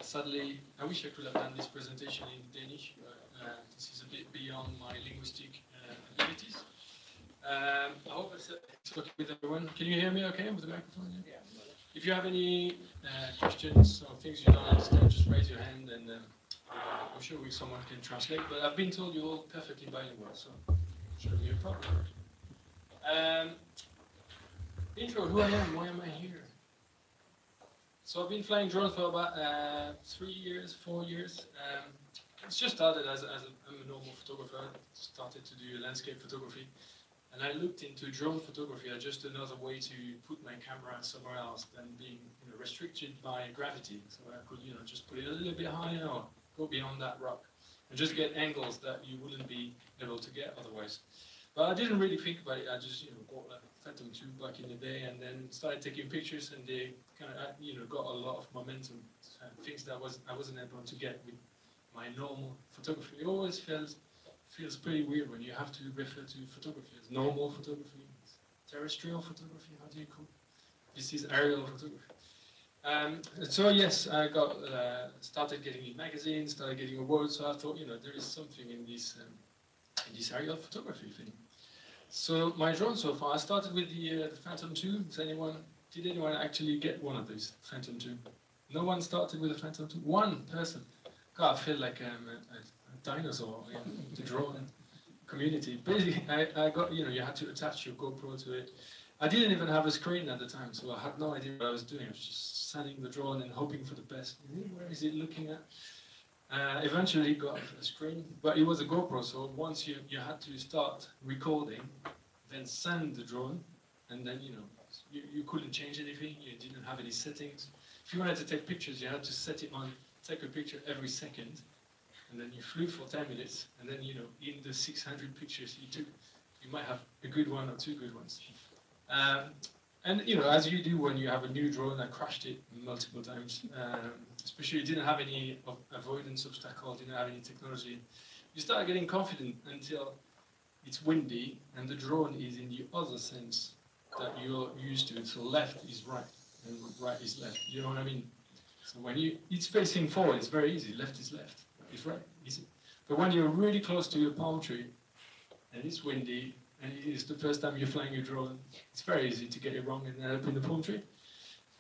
Sadly, I wish I could have done this presentation in Danish, but this is a bit beyond my linguistic abilities. I hope it's okay with everyone. Can you hear me okay with the microphone? Yeah. If you have any questions or things you don't understand, just raise your hand, and I'm sure someone can translate. But I've been told you're all perfectly bilingual, so shouldn't be a problem. Intro, who I am, why am I here? So I've been flying drones for about 3 years, 4 years. It's just started as I'm a normal photographer. Started to do landscape photography, and I looked into drone photography as just another way to put my camera somewhere else than being restricted by gravity. So I could just put it a little bit higher or go beyond that rock and just get angles that you wouldn't be able to get otherwise. But I didn't really think about it. I just bought a Phantom 2 back in the day, and then started taking pictures, and they kind of got a lot of momentum, things that I wasn't able to get with my normal photography. It always feels pretty weird when you have to refer to photography as normal photography, terrestrial photography. How do you call it? This is aerial photography. So yes, I got started getting in magazines, started getting awards. So I thought, there is something in this aerial photography thing. So my drone so far, I started with the Phantom 2. Did anyone actually get one of these Phantom 2? No one started with a Phantom 2? One person. God, I feel like I'm a dinosaur in the drone community. Basically, I got, you had to attach your GoPro to it. I didn't even have a screen at the time, so I had no idea what I was doing. I was just sending the drone and hoping for the best. Where is it looking at? Eventually got a screen, but it was a GoPro, so once you had to start recording, then send the drone, and then you couldn't change anything, you didn't have any settings. If you wanted to take pictures, you had to set it on, take a picture every second, and then you flew for 10 minutes, and then in the 600 pictures you took, you might have a good one or two good ones. And as you do when you have a new drone, I crashed it multiple times. Especially, you didn't have any avoidance obstacle, didn't have any technology. You start getting confident until it's windy and the drone is in the other sense that you're used to. So left is right and right is left. You know what I mean? So when it's facing forward, it's very easy. Left is left, right is right, easy. But when you're really close to a palm tree and it's windy, and it's the first time you're flying your drone, it's very easy to get it wrong and end up in the palm tree.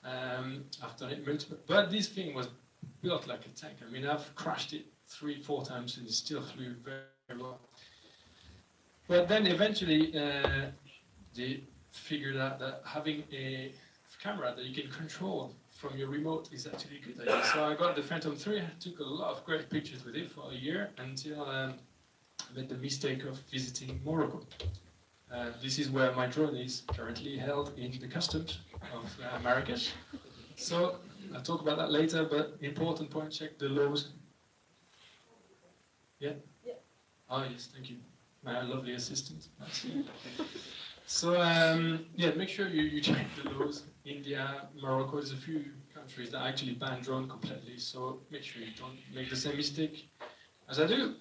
I've done it multiple, but this thing was built like a tank. I mean, I've crashed it 3-4 times and it still flew very, very well. But then eventually they figured out that having a camera that you can control from your remote is actually a good idea. So I got the Phantom 3, I took a lot of great pictures with it for a year until I made the mistake of visiting Morocco. This is where my drone is currently held in the customs of Marrakesh. So I'll talk about that later, but important point, check the laws. Yeah? Yeah. Oh yes, thank you. My lovely assistant. So yeah, make sure you check the laws. India, Morocco, there's a few countries that actually ban drone completely, so make sure you don't make the same mistake as I do.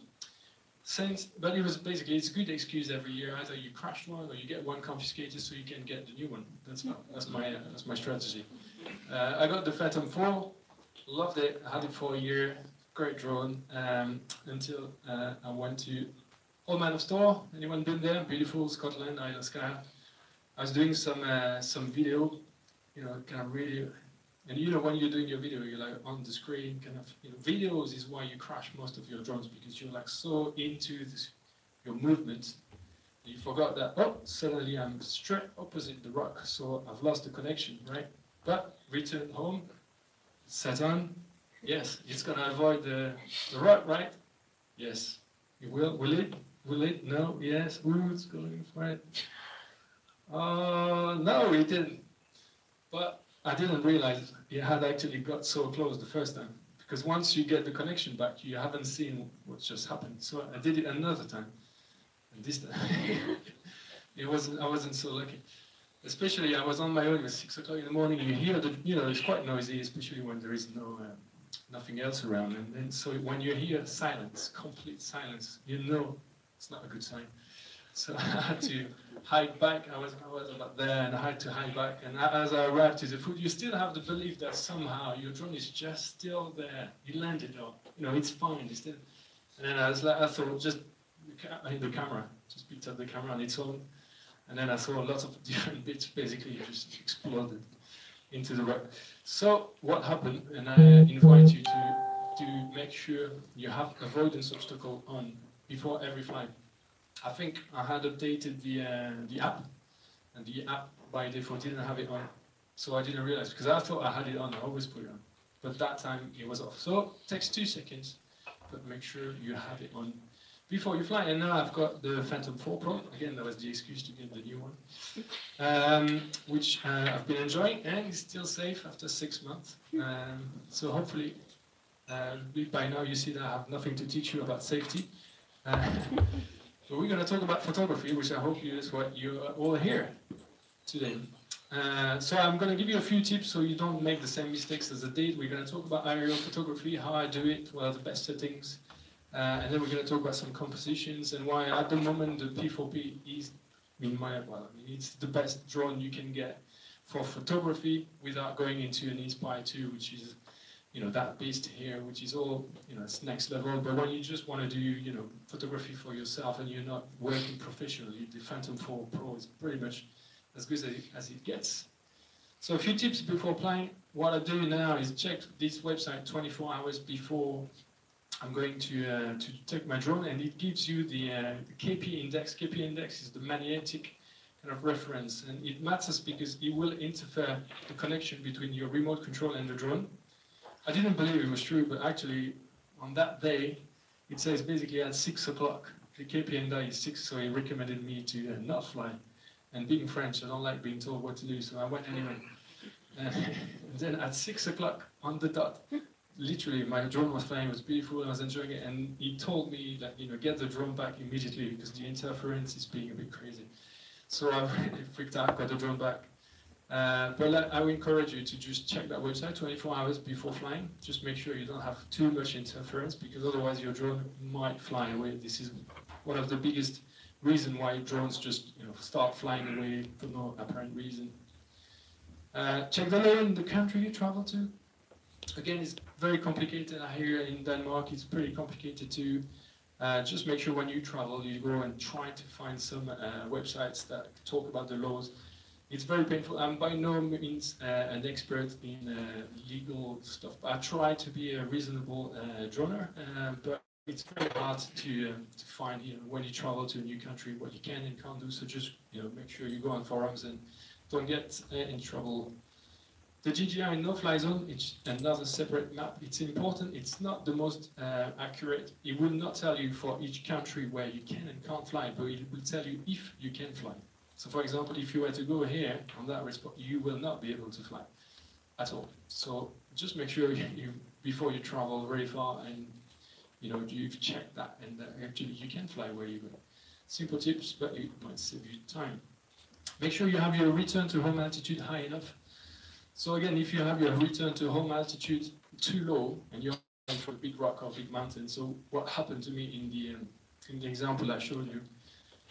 But it was basically, it's a good excuse every year. Either you crash one or you get one confiscated so you can get the new one. That's my strategy. I got the Phantom 4, loved it, I had it for a year, great drone, until I went to Old Man of Storr. Anyone been there? Beautiful Scotland, Isle of Skye. I was doing some video, kind of really. And when you're doing your video, you're like on the screen, kind of, videos is why you crash most of your drones, because you're like so into your movement, you forgot that, oh, suddenly I'm straight opposite the rock, so I've lost the connection, right? But return home, set on, yes, it's gonna avoid the rock, right? Yes, it will. Will it? Will it? No, yes, ooh, it's going for it. Oh, no, it didn't. But I didn't realize it had actually got so close the first time, because once you get the connection back, you haven't seen what just happened. So I did it another time, and this time I wasn't so lucky. Especially I was on my own. It was 6 o'clock in the morning. You hear it's quite noisy, especially when there is nothing else around. And so when you hear silence, complete silence, it's not a good sign. So I had to hike back. I was about there, and I had to hike back. And as I arrived to the food, you still have the belief that somehow your drone is just still there. You landed on, it's fine. It's still. And then I thought, just the camera, just picked up the camera on its own. And then I saw lots of different bits basically just exploded into the rock. So what happened, and I invite you to make sure you have avoidance obstacle on before every flight. I think I had updated the app, and the app by default didn't have it on. So I didn't realize, because I thought I had it on, I always put it on. But that time it was off. So it takes 2 seconds, but make sure you have it on before you fly. And now I've got the Phantom 4 Pro. Again, that was the excuse to get the new one, which I've been enjoying, and it's still safe after 6 months. So hopefully, by now you see that I have nothing to teach you about safety. So we're going to talk about photography, which I hope is what you are all here today. So I'm going to give you a few tips so you don't make the same mistakes as I did. We're going to talk about aerial photography, how I do it, what are the best settings, and then we're going to talk about some compositions and why at the moment the P4P is, it's the best drone you can get for photography without going into an Inspire 2, which is that beast here, which is all, it's next level. But when you just want to do, photography for yourself and you're not working professionally, the Phantom 4 Pro is pretty much as good as it gets. So a few tips before flying. What I do now is check this website 24 hours before I'm going to take my drone, and it gives you the KP index. KP index is the magnetic kind of reference, and it matters because it will interfere the connection between your remote control and the drone. I didn't believe it was true, but actually, on that day, it says basically at 6 o'clock. The KP index is 6, so he recommended me to not fly. And being French, I don't like being told what to do, so I went anyway. And then at 6 o'clock on the dot, literally, my drone was flying, it was beautiful, I was enjoying it, and he told me that, get the drone back immediately because the interference is being a bit crazy. So I really freaked out, got the drone back. But I would encourage you to just check that website 24 hours before flying. Just make sure you don't have too much interference, because otherwise your drone might fly away. This is one of the biggest reasons why drones just start flying away for no apparent reason. Check the law in the country you travel to. Again, it's very complicated. I hear in Denmark it's pretty complicated too. Just make sure when you travel, you go and try to find some websites that talk about the laws. It's very painful. I'm by no means an expert in legal stuff. I try to be a reasonable droner, but it's very hard to find when you travel to a new country what you can and can't do. So just make sure you go on forums and don't get in trouble. The DJI no-fly zone is another separate map. It's important. It's not the most accurate. It will not tell you for each country where you can and can't fly, but it will tell you if you can fly. So for example, if you were to go here on that spot, you will not be able to fly at all. So just make sure before you travel very far and you've checked that and actually you can fly where you go. Simple tips, but it might save you time. Make sure you have your return to home altitude high enough. So again, if you have your return to home altitude too low and you're going for a big rock or big mountain, so what happened to me in the example I showed you,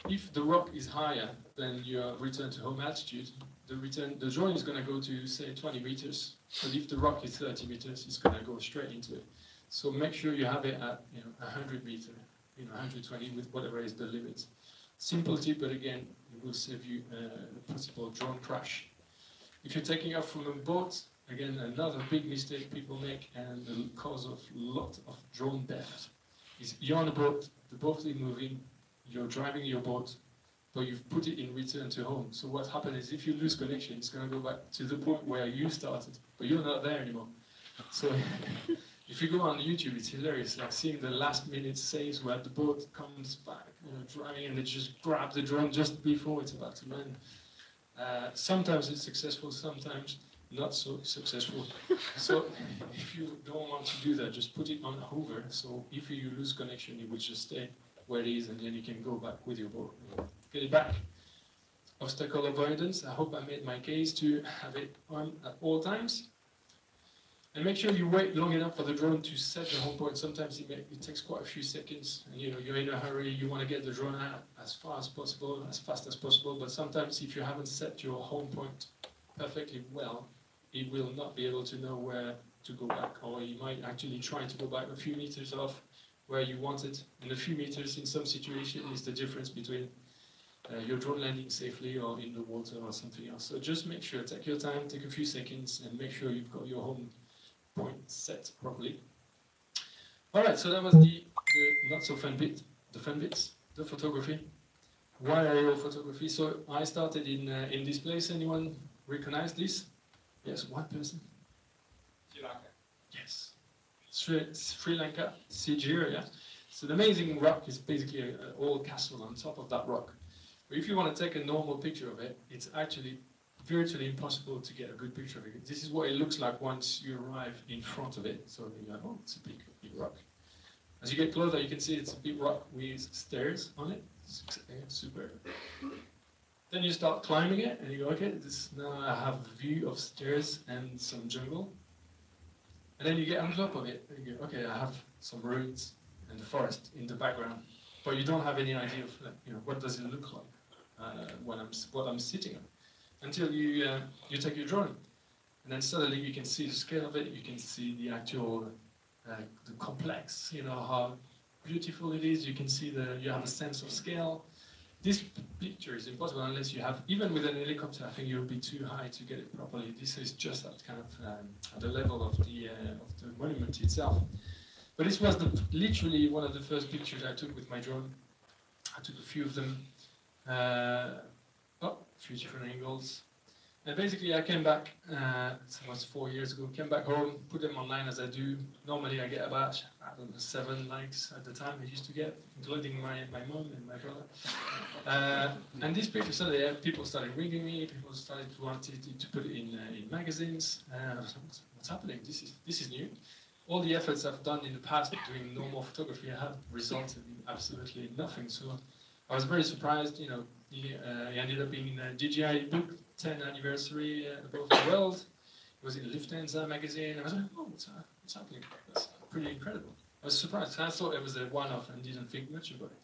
if the rock is higher than your return to home altitude, the drone is going to go to, say, 20 meters. But if the rock is 30 meters, it's going to go straight into it. So make sure you have it at 100 meters, 120 with whatever is the limit. Simple tip, but again, it will save you a possible drone crash. If you're taking off from a boat, again, another big mistake people make and the cause of a lot of drone deaths is you're on a boat, the boat is moving, you're driving your boat, but you've put it in return to home. So what happens is if you lose connection, it's going to go back to the point where you started, but you're not there anymore. So if you go on YouTube, it's hilarious, like seeing the last minute saves where the boat comes back, driving, and they just grab the drone just before it's about to land. Sometimes it's successful, sometimes not so successful. So if you don't want to do that, just put it on hover. So if you lose connection, it will just stay where it is, and then you can go back with your boat. Get it back. Obstacle avoidance. I hope I made my case to have it on at all times. And make sure you wait long enough for the drone to set the home point. Sometimes it takes quite a few seconds, and you're in a hurry, you want to get the drone out as far as possible, as fast as possible, but sometimes if you haven't set your home point perfectly well, it will not be able to know where to go back, or you might actually try to go back a few meters off where you want it, and a few meters in some situations is the difference between your drone landing safely or in the water or something else. So just make sure, take your time, take a few seconds, and make sure you've got your home point set properly. Alright, so that was the not so fun bit, the fun bits, the photography. Why aerial photography? So I started in this place. Anyone recognize this? Yes, one person. Sri Lanka. Yes, Sri Lanka, Sijir, yeah. So the amazing rock is basically an old castle on top of that rock. But if you want to take a normal picture of it, it's actually virtually impossible to get a good picture of it. This is what it looks like once you arrive in front of it. So you're like, oh, it's a big rock. As you get closer, you can see it's a big rock with stairs on it. Super. Then you start climbing it, and you go, okay, now I have a view of stairs and some jungle. And then you get on top of it, and you go, okay, I have some roads and the forest in the background. But you don't have any idea of, what does it look like what I'm sitting on, until you take your drone, and then suddenly you can see the scale of it. You can see the actual, the complex. How beautiful it is. You can see you have a sense of scale. This picture is impossible unless you have, even with an helicopter. I think you'll be too high to get it properly. This is just at kind of at the level of the monument itself. But this was literally one of the first pictures I took with my drone. I took a few of them. A few different angles. And basically I came back, it was 4 years ago, came back home, put them online as I do. Normally I get about, 7 likes at the time I used to get, including my mom and my brother. And this picture, suddenly people started ringing me, people started wanting to put it in magazines. What's happening? This is new. All the efforts I've done in the past doing normal photography have resulted in absolutely nothing. So I was very surprised. He ended up being in a DJI book, 10th anniversary above the world. It was in Lufthansa magazine. I was like, oh, what's happening? That's pretty incredible. I was surprised. I thought it was a one-off and didn't think much about it.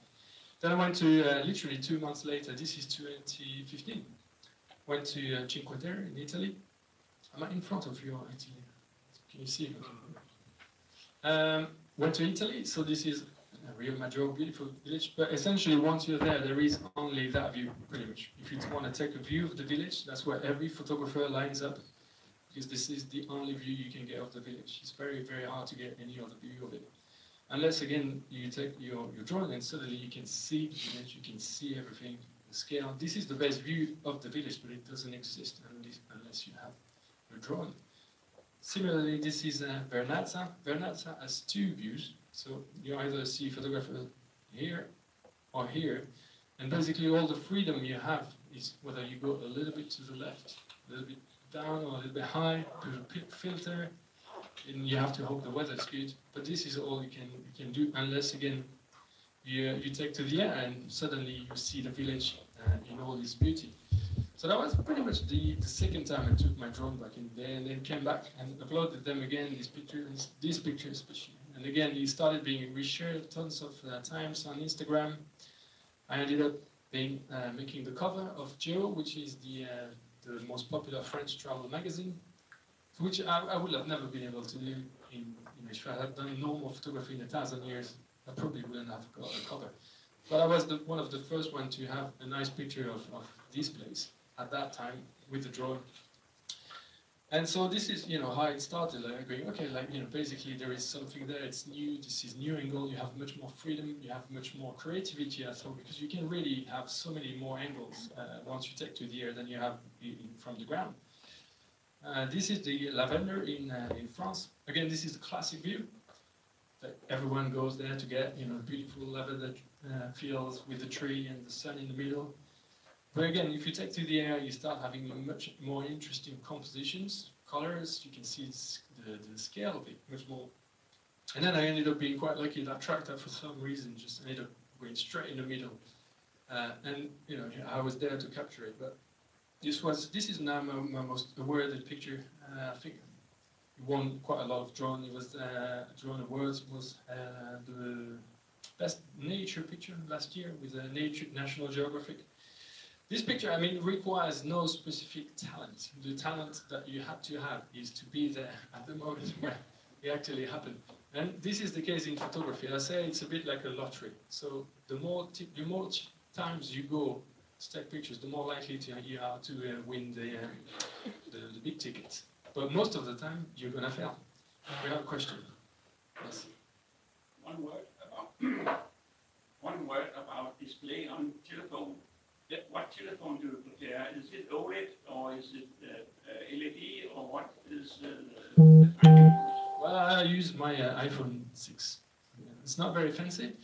Then I went to, literally 2 months later, this is 2015, went to Cinque Terre in Italy. I'm in front of you, actually. Can you see? Went to Italy, so this is Rio Maggiore, beautiful village, but essentially once you're there is only that view, pretty much. If you want to take a view of the village, that's where every photographer lines up, because this is the only view you can get of the village. It's very, very hard to get any other view of it. Unless, again, you take your drone and suddenly you can see the village, you can see everything, the scale. This is the best view of the village, but it doesn't exist unless you have your drone. Similarly, this is Vernazza. Vernazza has 2 views. So you either see photographer here or here, and basically all the freedom you have is whether you go a little bit to the left, a little bit down, or a little bit high, put a pick filter, and you have to hope the weather is good. But this is all you can do, unless again you take to the air and suddenly you see the village in all its beauty. So that was pretty much the second time I took my drone back in there, and then came back and uploaded them again, these pictures especially. And again, he started being reshared tons of times on Instagram. I ended up making the cover of Geo, which is the most popular French travel magazine, which I would have never been able to do if I had done normal photography in 1,000 years. I probably wouldn't have got a cover. But I was one of the first ones to have a nice picture of this place at that time with the drone. And so this is, how it started, going, okay, basically there is something there, it's new, this is new angle, you have much more freedom, you have much more creativity, I thought, because you can really have so many more angles once you take to the air than you have from the ground. This is the lavender in France. Again, this is the classic view. That everyone goes there to get, beautiful lavender fields with the tree and the sun in the middle. But again, if you take to the air, you start having much more interesting compositions, colors. You can see the scale of it much more. And then I ended up being quite lucky. That tractor, for some reason, just ended up going straight in the middle. And I was there to capture it. But this is now my most awarded picture. I think won quite a lot of drone. It was Drone Awards. Was the best nature picture last year with National Geographic. This picture, I mean, requires no specific talent. The talent that you have to have is to be there at the moment where it actually happened. And this is the case in photography. I say it's a bit like a lottery. So the more times you go to take pictures, the more likely you are to win the big tickets. But most of the time, you're going to fail. Without question. Yes. One word about display on telephone. What telephone do you prepare? Is it OLED or is it LED or what is Well, I use my iPhone 6. It's not very fancy,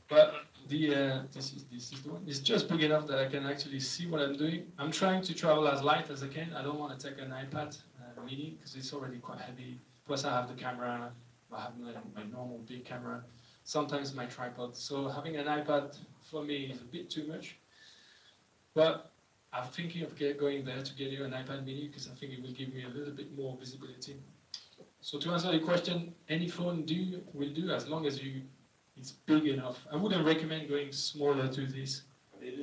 but this is the one. It's just big enough that I can actually see what I'm doing. I'm trying to travel as light as I can. I don't want to take an iPad mini because it's already quite heavy. Plus, I have the camera. I have my normal big camera. Sometimes my tripod. So having an iPad for me is a bit too much. But I'm thinking of going there to get you an iPad mini because I think it will give me a little bit more visibility. So to answer the question, any phone will do as long as it's big enough. I wouldn't recommend going smaller to this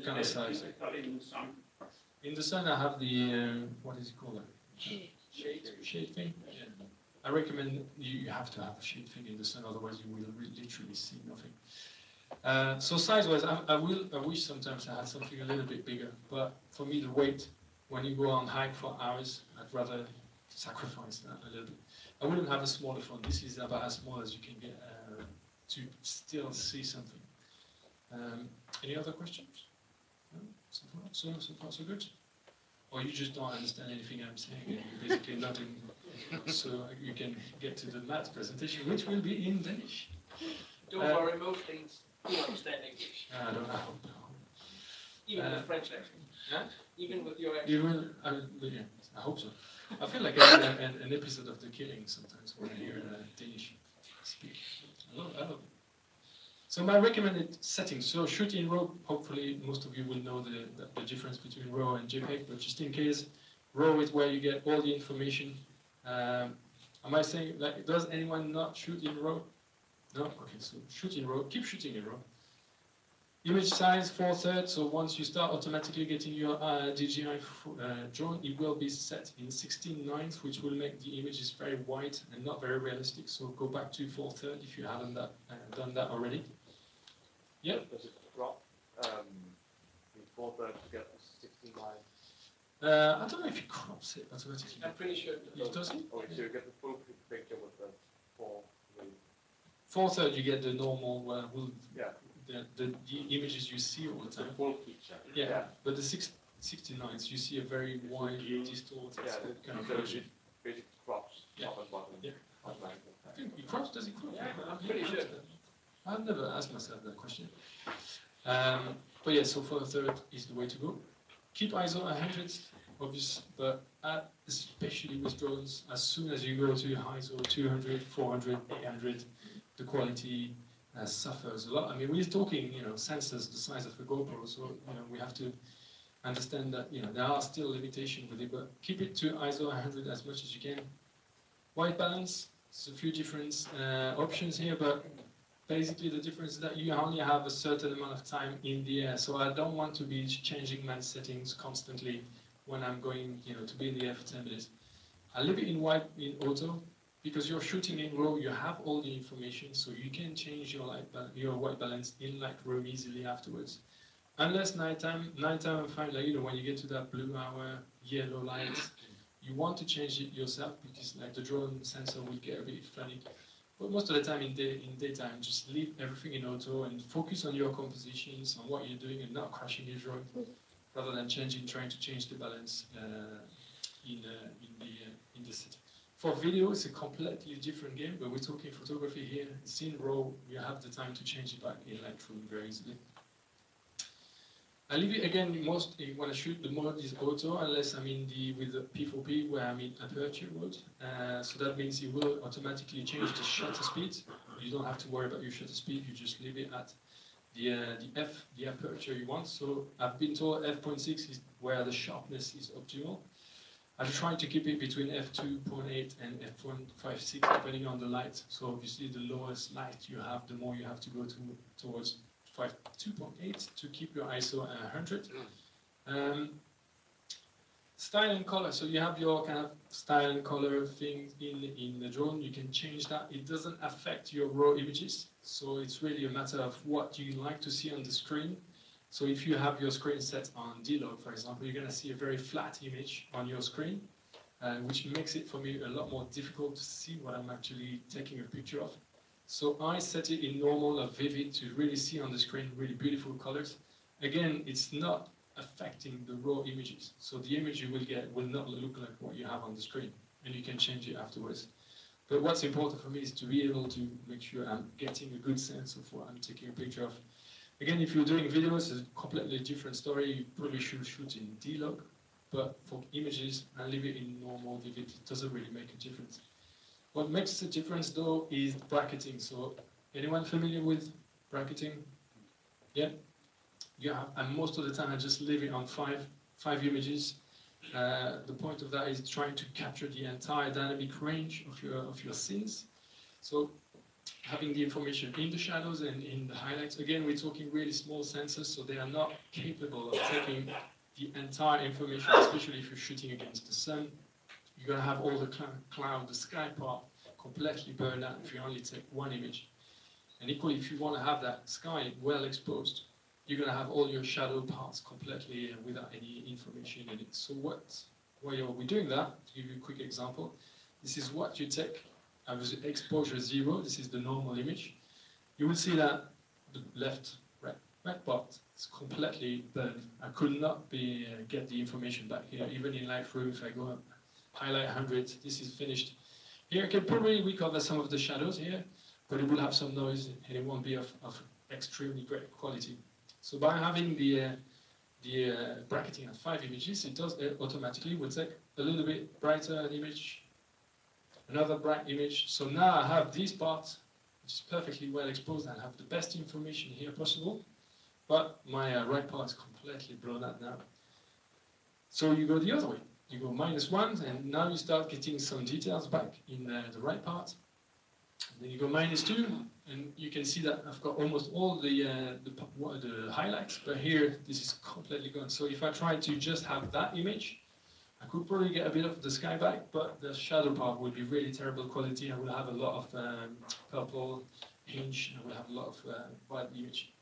kind of size. in the sun? In the sun, I have the what is it called? Shade thing. Yeah. I recommend you have to have a shade thing in the sun, otherwise you will literally see nothing. So size-wise, I wish sometimes I had something a little bit bigger, but for me the weight, when you go on hike for hours, I'd rather sacrifice that a little bit. I wouldn't have a smaller phone. This is about as small as you can get to still see something. Any other questions? No? So far so good? Or you just don't understand anything I'm saying and you're basically nothing, so you can get to the maths presentation, which will be in Danish. Don't worry, most things you understand English. I don't know. Even with French accent. Yeah? Even with your accent. Yeah, I hope so. I feel like an episode of The Killing sometimes when I hear Danish speak. I love it. So my recommended settings. So shoot in RAW. Hopefully most of you will know the difference between RAW and JPEG, but just in case, RAW is where you get all the information. Am I saying, like, does anyone not shoot in RAW? No? Okay, so shoot in RAW. Keep shooting in RAW. Image size 4/3, so once you start automatically getting your DJI drone, it will be set in 16:9, which will make the images very wide and not very realistic. So go back to 4/3 if you haven't done that already. Yep. Does it drop in 4/3 to get to 16:9? I don't know if it crops it automatically. I'm pretty sure It doesn't? Or so you get the full picture with the 4/3. 4/3 you get the normal, Yeah. the images you see all the It's a time. full picture. Yeah, but the 69s you see a very wide, distorted kind of version. Basically crops Yeah. top and bottom. Yeah. I think it crops, does it crop? Yeah, I'm pretty sure. I've never asked myself that question. But yeah, so 4/3 is the way to go. Keep ISO 100, obvious, but especially with drones, as soon as you go to ISO 200, 400, 800, the quality suffers a lot. I mean, we're talking, sensors the size of a GoPro, so we have to understand that there are still limitations with it, but keep it to ISO 100 as much as you can. White balance, there's a few different options here, but basically the difference is that you only have a certain amount of time in the air, so I don't want to be changing my settings constantly when I'm going to be in the air for 10 minutes. I leave it in auto, because you're shooting in RAW, you have all the information, so you can change your white balance in Lightroom easily afterwards. Unless nighttime I find when you get to that blue hour, yellow light, you want to change it yourself because the drone sensor will get a bit funny. But most of the time in daytime, just leave everything in auto and focus on your compositions, on what you're doing, and not crashing your drone, rather than trying to change the balance in the setting. For video, it's a completely different game, but we're talking photography here. It's in RAW, you have the time to change it back in Lightroom very easily. I leave it again, when I shoot, the mode is auto, unless I'm with the P4P, where I'm in aperture mode. So that means it will automatically change the shutter speed. You don't have to worry about your shutter speed, you just leave it at the aperture you want. So I've been told f.6 is where the sharpness is optimal. I try to keep it between f2.8 and f1.56 depending on the light. So obviously the lowest light you have, the more you have to go towards 2.8 to keep your ISO at 100. Style and color, so you have your kind of style and color thing in the drone. You can change that. It doesn't affect your raw images, so it's really a matter of what you like to see on the screen. So if you have your screen set on D-Log, for example, you're going to see a very flat image on your screen, which makes it for me a lot more difficult to see what I'm actually taking a picture of. So I set it in normal or vivid to really see on the screen really beautiful colors. Again, it's not affecting the raw images. So the image you will get will not look like what you have on the screen, and you can change it afterwards. But what's important for me is to be able to make sure I'm getting a good sense of what I'm taking a picture of. Again, if you're doing videos, it's a completely different story. You probably should shoot in D-Log, but for images, I leave it in normal vivid. It doesn't really make a difference. What makes a difference though is bracketing. So anyone familiar with bracketing? Yeah? Yeah, and most of the time I just leave it on five images. The point of that is trying to capture the entire dynamic range of your scenes. So having the information in the shadows and in the highlights. Again, we're talking really small sensors, so they are not capable of taking the entire information, especially if you're shooting against the sun. You're going to have all the cloud, the sky part completely burned out if you only take one image. And equally, if you want to have that sky well exposed, you're going to have all your shadow parts completely without any information in it. So why are we doing that? To give you a quick example, this is what you take as exposure 0. This is the normal image. You will see that the right part is completely burned. I could not get the information back here. Even in Lightroom, if I go up, highlight 100, this is finished. Here I can probably recover some of the shadows here, but it will have some noise and it won't be of extremely great quality. So by having the bracketing at 5 images, it does automatically will take a little bit brighter an image, another bright image. So now I have this part, which is perfectly well exposed, and I have the best information here possible, but my right part is completely blown out now. So you go the other way. You go -1, and now you start getting some details back in the right part. And then you go -2, and you can see that I've got almost all the highlights, but here this is completely gone. So if I try to just have that image, I could probably get a bit of the sky back, but the shadow part will be really terrible quality. I will have a lot of purple hinge, I will have a lot of white image.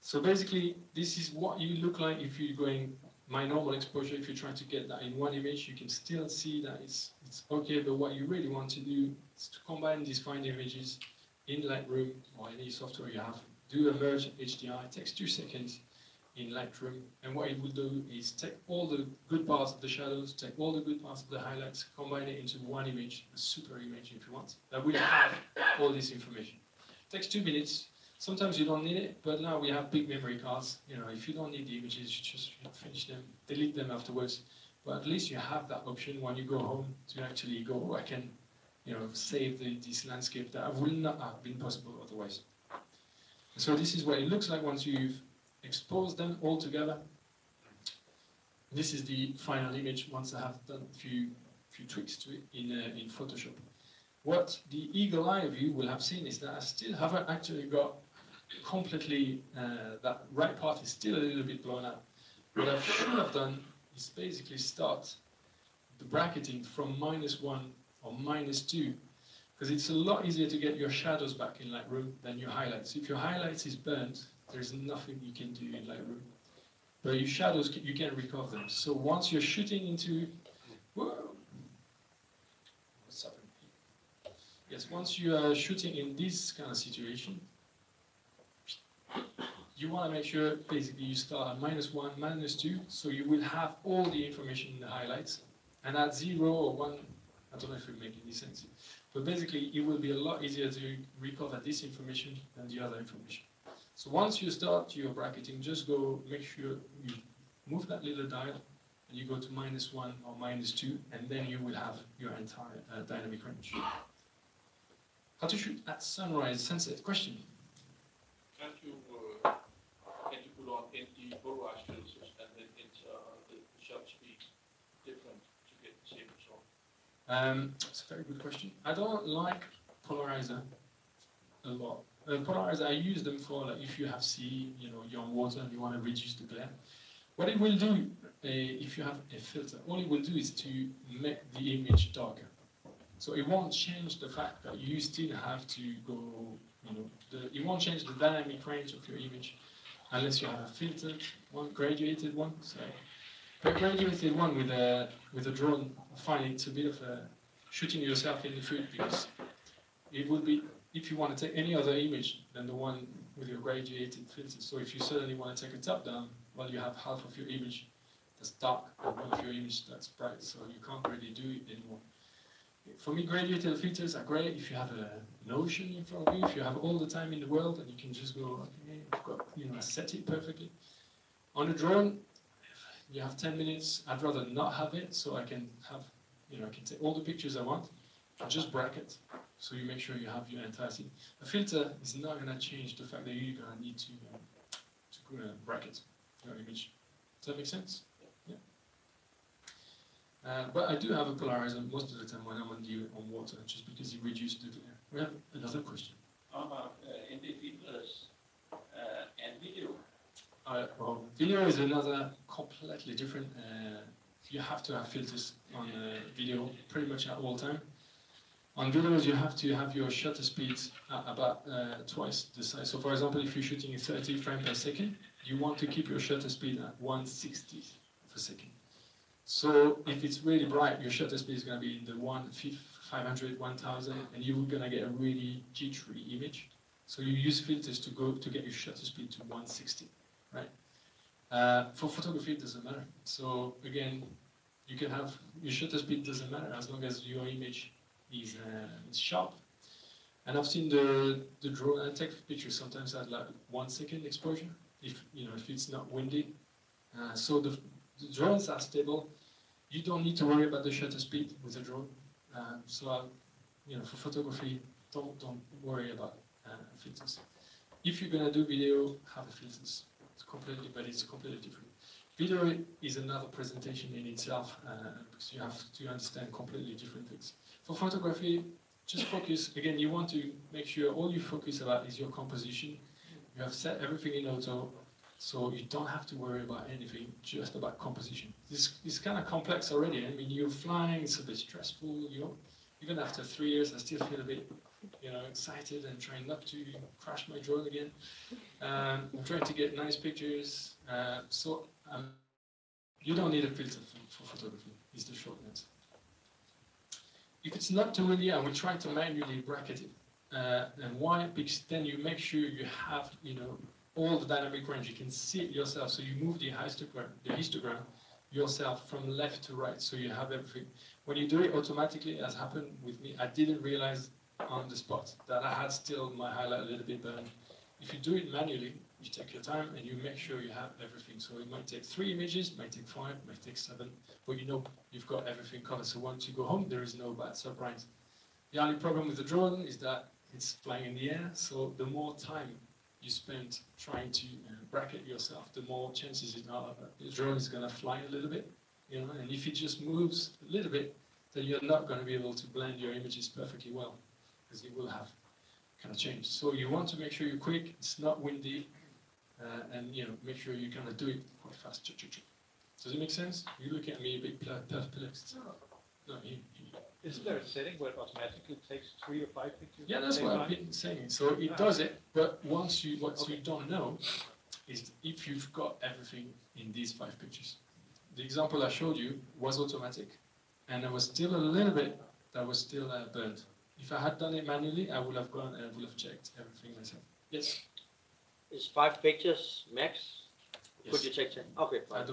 So basically, this is what you look like if you're going my normal exposure. If you try to get that in one image, you can still see that it's okay, but what you really want to do is to combine these fine images in Lightroom or any software you have. Do a merge HDR, it takes 2 seconds in Lightroom, and what it will do is take all the good parts of the shadows, take all the good parts of the highlights, combine it into one image, a super image if you want, that will have all this information. It takes 2 minutes. Sometimes you don't need it, but now we have big memory cards. You know, if you don't need the images, you just finish them, delete them afterwards. But at least you have that option when you go home to actually go, oh, I can, you know, save this landscape that will not have been possible otherwise. So this is what it looks like once you've exposed them all together. This is the final image once I have done a few tweaks to it in Photoshop. What the eagle eye view will have seen is that I still haven't actually got completely, that right part is still a little bit blown out. What I should have done is basically start the bracketing from -1 or -2, because it's a lot easier to get your shadows back in Lightroom than your highlights. If your highlights is burnt, there's nothing you can do in Lightroom. But your shadows, you can recover them. So once you're shooting into, whoa, what's happening here? Yes, once you are shooting in this kind of situation, you want to make sure basically you start at -1, -2, so you will have all the information in the highlights, and at 0 or 1, I don't know if it makes any sense, but basically it will be a lot easier to recover this information than the other information. So once you start your bracketing, just go make sure you move that little dial, and you go to -1 or -2, and then you will have your entire dynamic range. How to shoot at sunrise, sunset? Question? Can you put on ND polarized filters and then enter the shot speed different to It's a very good question. I don't like polarizer a lot. Polarizer, I use them for like if you have sea, you're on water and you want to reduce the glare. What it will do, if you have a filter, all it will do is to make the image darker. So it won't change the fact that you still have to go, it won't change the dynamic range of your image unless you have a filtered one, graduated one. So, but graduated one with a drone, I find it's a bit of shooting yourself in the foot because it would be, if you want to take any other image than the one with your graduated filter. So if you suddenly want to take a top down, well, you have half of your image that's dark and one of your image that's bright, so you can't really do it anymore. For me, graduated filters are great if you have an ocean in front of you, if you have all the time in the world and you can just go, okay, I've got, set it perfectly. On a drone, you have 10 minutes, I'd rather not have it, so I can have, I can take all the pictures I want, and just bracket, so you make sure you have your entire scene. A filter is not going to change the fact that you're going to need to bracket your image. Does that make sense? Yeah. But I do have a polarizer most of the time when I'm on water, just because it reduces the glare. We have another question. How about ND filters and video? Well, video is another completely different. You have to have filters on video pretty much at all time. On videos, you have to have your shutter speed about twice the size. So, for example, if you're shooting at 30 frames per second, you want to keep your shutter speed at 1/60 of a second. So, if it's really bright, your shutter speed is going to be in the 500, 1000, and you're going to get a really jittery image. So, you use filters to get your shutter speed to 1/60, right? For photography, it doesn't matter. So, again, you can have your shutter speed doesn't matter as long as your image is sharp. And I've seen the drone. I take pictures sometimes at like 1 second exposure if it's not windy. So the drones are stable. You don't need to worry about the shutter speed with the drone. For photography, don't worry about filters. If you're gonna do video, have a filters. It's completely different. Video is another presentation in itself because you have to understand completely different things. For photography, just focus. Again, you want to make sure all you focus about is your composition. You have set everything in auto, so you don't have to worry about anything, just about composition. It's kind of complex already. I mean, you're flying, it's a bit stressful. Even after 3 years, I still feel a bit, excited and trying not to crash my drone again. I'm trying to get nice pictures. You don't need a filter for photography. It's the short answer. If it's not too windy, I will try to manually bracket it. And why? Because then you make sure you have, all the dynamic range. You can see it yourself. So you move the histogram yourself from left to right. So you have everything. When you do it automatically, as happened with me, I didn't realize on the spot that I had still my highlight a little bit burned. If you do it manually, you take your time and you make sure you have everything. So it might take 3 images, might take 5, might take 7, but you've got everything covered. So once you go home, there is no bad surprise. The only problem with the drone is that it's flying in the air, so the more time you spend trying to bracket yourself, the more chances are that the drone is going to fly a little bit, and if it just moves a little bit, then you're not going to be able to blend your images perfectly well, because it will have kind of changed. So you want to make sure you're quick, it's not windy, and make sure you kind of do it quite fast. Does it make sense? You're looking at me a bit perplexed. No, Isn't there a setting where it automatically takes 3 or 5 pictures? Yeah, that's what I've been saying. So it does it, but what you don't know is if you've got everything in these 5 pictures. The example I showed you was automatic, and there was still a little bit that was still burned. If I had done it manually, I would have gone and I would have checked everything myself. Yes? Is 5 pictures max? Yes. Could you check 10? Okay, fine.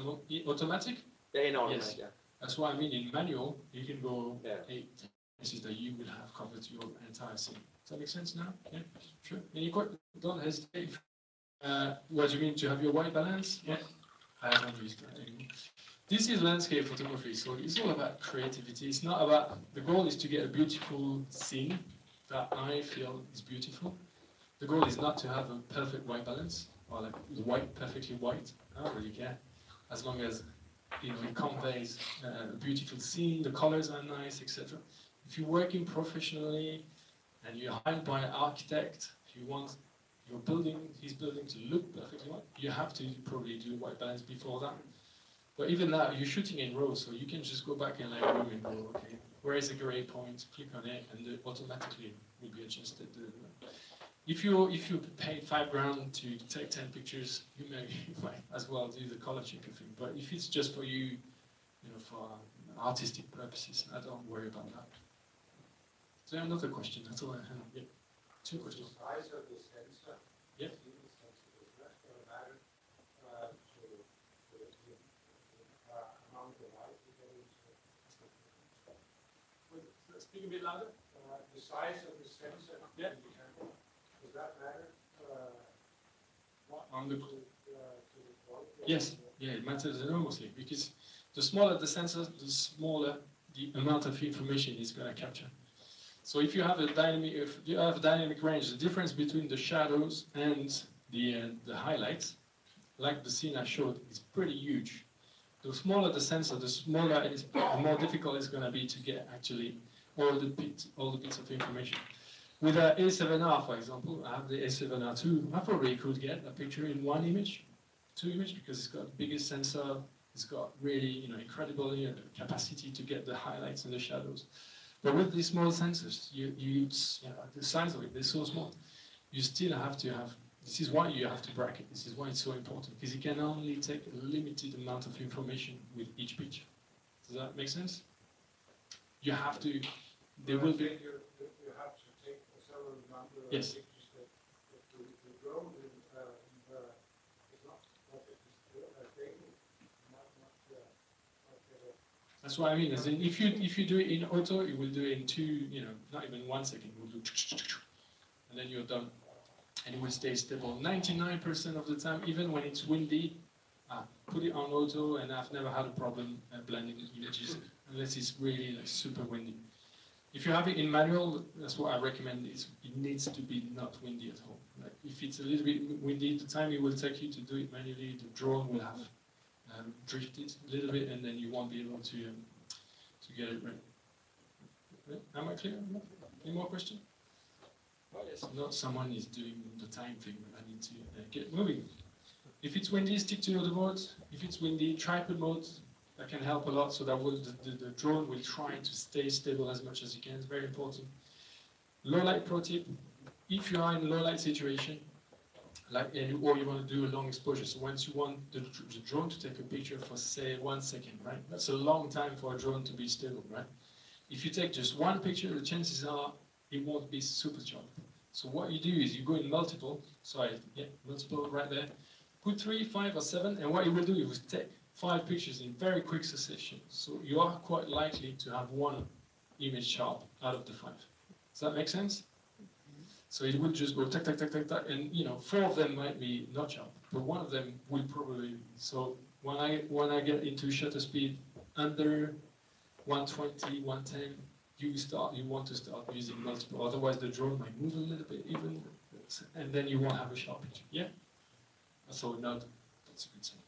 Automatic? Yeah, in automatic, Yes. yeah. That's what I mean. In manual, you can go 8 Yeah. places that you will have covered your entire scene. Does that make sense now? Yeah, sure. Any questions? Don't hesitate. What do you mean to have your white balance? Yeah. I haven't used that anymore. This is landscape photography, so it's all about creativity. It's not about, the goal is to get a beautiful scene that I feel is beautiful. The goal is not to have a perfect white balance, or like perfectly white. I don't really care. As long as it conveys a beautiful scene, the colors are nice, etc. If you're working professionally and you're hired by an architect, if you want his building to look perfectly right, you have to probably do white balance before that. But even now, you're shooting in RAW, so you can just go back in Lightroom and go, okay, where is the gray point? Click on it, and it automatically will be adjusted. If you pay £5 to take 10 pictures, you might as well do the color checker thing. But if it's just for you, for artistic purposes, I don't worry about that. So another question. That's all I have. Yeah. Two questions. The size of the sensor. Yeah. Is that going to matter to the amount of light you get into? Speak a bit louder. The size of the sensor. Yeah. Does that matter? On the to the quality? Yes. Yeah, it matters enormously because the smaller the sensor, the smaller the amount of information it's going to capture. So if you have a dynamic range, the difference between the shadows and the highlights, like the scene I showed, is pretty huge. The smaller the sensor, the more difficult it's going to be to get actually all the bits of information. With an A7R, for example, I have the A7R II. I probably could get a picture in one image, two images, because it's got the biggest sensor. It's got really, incredible capacity to get the highlights and the shadows. But with these small sensors, the size of it, they're so small. You still have to have. This is why you have to bracket. This is why it's so important, because you can only take a limited amount of information with each picture. Does that make sense? You have to. There will be. You have to take several number of Yes. pictures that the drone is not taking. That's what I mean. As in, if you do it in auto, it will do it in two, not even 1 second. It will do, and then you're done, and it will stay stable 99% of the time, even when it's windy. Put it on auto, and I've never had a problem blending images unless it's really super windy. If you have it in manual, that's what I recommend. It needs to be not windy at all. Like if it's a little bit windy, the time it will take you to do it manually, the drone will have drifted a little bit, and then you won't be able to get it right. Am I clear? Any more questions? Oh yes. Not someone is doing the time thing. I need to get moving. If it's windy, stick to the modes. If it's windy, tripod mode. That can help a lot, so that the drone will try to stay stable as much as you can. It's very important. Low light pro tip: if you are in a low light situation, or you want to do a long exposure, so once you want the drone to take a picture for say 1 second, right? That's a long time for a drone to be stable, right? If you take just one picture, the chances are it won't be super sharp. So what you do is you go in multiple right there. Put 3, 5, or 7, and what you will do is take 5 pictures in very quick succession. So you are quite likely to have one image sharp out of the 5. Does that make sense? So it will just go tack, tack, tack, tack, tack, and 4 of them might be not sharp, but one of them will probably be. So when I get into shutter speed under 120, 110, you want to start using multiple. Otherwise, the drone might move a little bit even, and then you won't have a sharp picture. Yeah. So no, that's a good sign.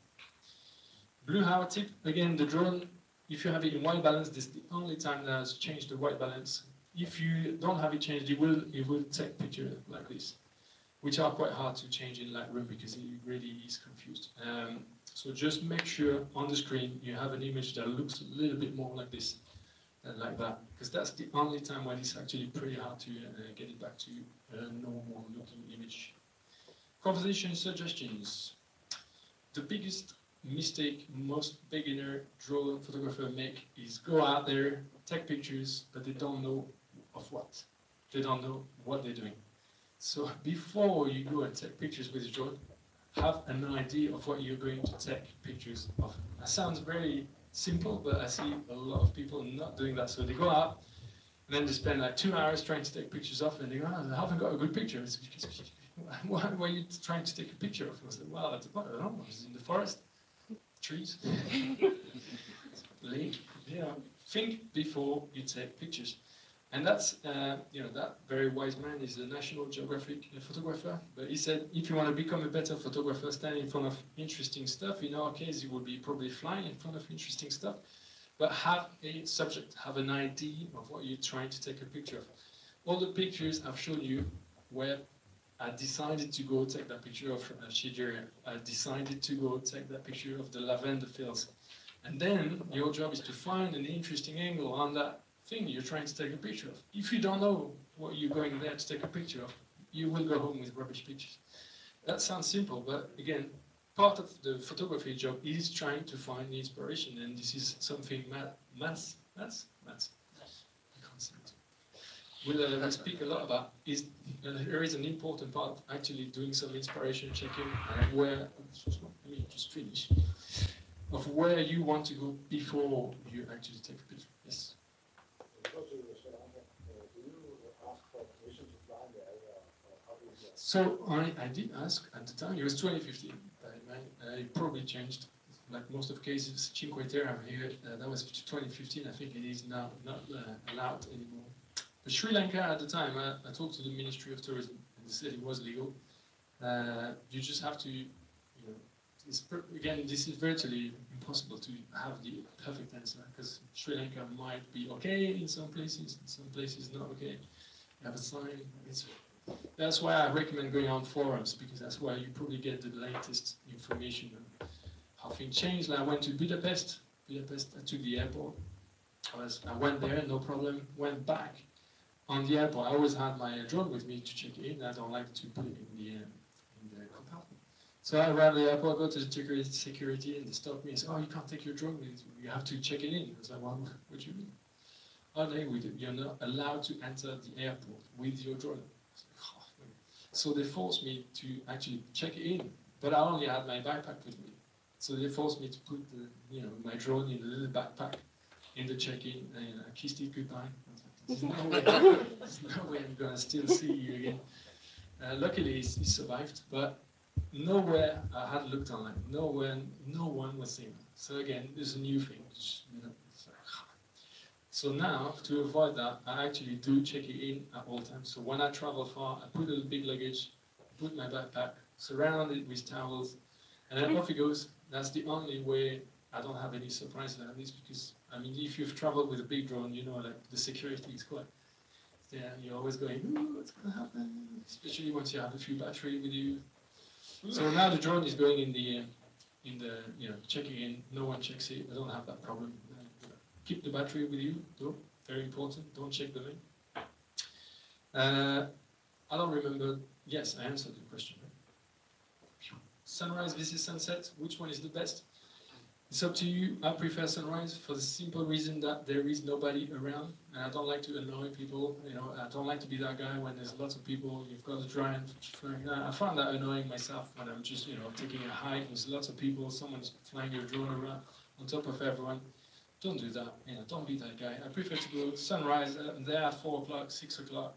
Blue hour tip, again, the drone, if you have it in white balance, this is the only time that has changed the white balance. If you don't have it changed, it will take pictures like this, which are quite hard to change in Lightroom because it really is confused. So just make sure on the screen you have an image that looks a little bit more like this than like that, because that's the only time when it's actually pretty hard to get it back to a normal looking image. Composition suggestions. The biggest mistake most beginner drone photographer make is go out there, take pictures, but they don't know of what. They don't know what they're doing. So before you go and take pictures with your drone, have an idea of what you're going to take pictures of. That sounds very simple, but I see a lot of people not doing that. So they go out, and then they spend like 2 hours trying to take pictures of, and they go, I haven't got a good picture. It's because, why are you trying to take a picture of? I said, well, I don't know, I was in the forest. Trees. Lake. Yeah. Think before you take pictures. And that's, that very wise man is a National Geographic photographer. But he said, if you want to become a better photographer, stand in front of interesting stuff. In our case, you will be probably flying in front of interesting stuff. But have a subject, have an idea of what you're trying to take a picture of. All the pictures I've shown you where I decided to go take that picture of Shigeru. I decided to go take that picture of the lavender fields. And then your job is to find an interesting angle on that thing you're trying to take a picture of. If you don't know what you're going there to take a picture of, you will go home with rubbish pictures. That sounds simple, but again, part of the photography job is trying to find the inspiration, and this is something Mats we'll speak a lot about. There is an important part actually doing some inspiration checking where, let me just finish, of where you want to go before you actually take a picture. Yes? So I did ask at the time, it was 2015, it probably changed. Like most of cases, Cinque Terre here, that was 2015, I think it is now not allowed anymore. But Sri Lanka at the time, I talked to the Ministry of Tourism, and they said it was legal. You just have to, again, this is virtually impossible to have the perfect answer, because Sri Lanka might be okay in some places not okay. You have a sign. That's why I recommend going on forums, because that's where you probably get the latest information on how things change. Like I went to Budapest, I took the airport. I went there, no problem, went back. On the airport, I always had my drone with me to check in. I don't like to put it in the compartment. So I arrived at the airport, go to the security, and they stopped me and said, "Oh, you can't take your drone with you. You have to check it in." I was like, "Well, what do you mean?" "Oh, no, you're not allowed to enter the airport with your drone." So they forced me to actually check it in, but I only had my backpack with me. So they forced me to put my drone in a little backpack in the check-in, and I kissed it goodbye. There's no way I'm going to still see you again. Luckily, he survived, but nowhere I had looked online. Nowhere, no one was saying that. So again, there's a new thing. So now, to avoid that, I actually do check it in at all times. So when I travel far, I put a big luggage, put my backpack, surround it with towels, and then off it goes. That's the only way I don't have any surprises like this, because, I mean, if you've traveled with a big drone, like the security is quite there. You're always going, "Ooh, what's going to happen?" Especially once you have a few battery with you. So now the drone is going in the checking in. No one checks it. I don't have that problem. Keep the battery with you, though. Very important. Don't check the main. I don't remember. Yes, I answered the question. Right? Sunrise versus sunset. Which one is the best? It's up to you. I prefer sunrise for the simple reason that there is nobody around, and I don't like to annoy people. I don't like to be that guy when there's lots of people. You've got to try and I find that annoying myself when I'm just taking a hike. There's lots of people. Someone's flying your drone around on top of everyone. Don't do that. Don't be that guy. I prefer to go sunrise. I'm there at 4 o'clock, 6 o'clock.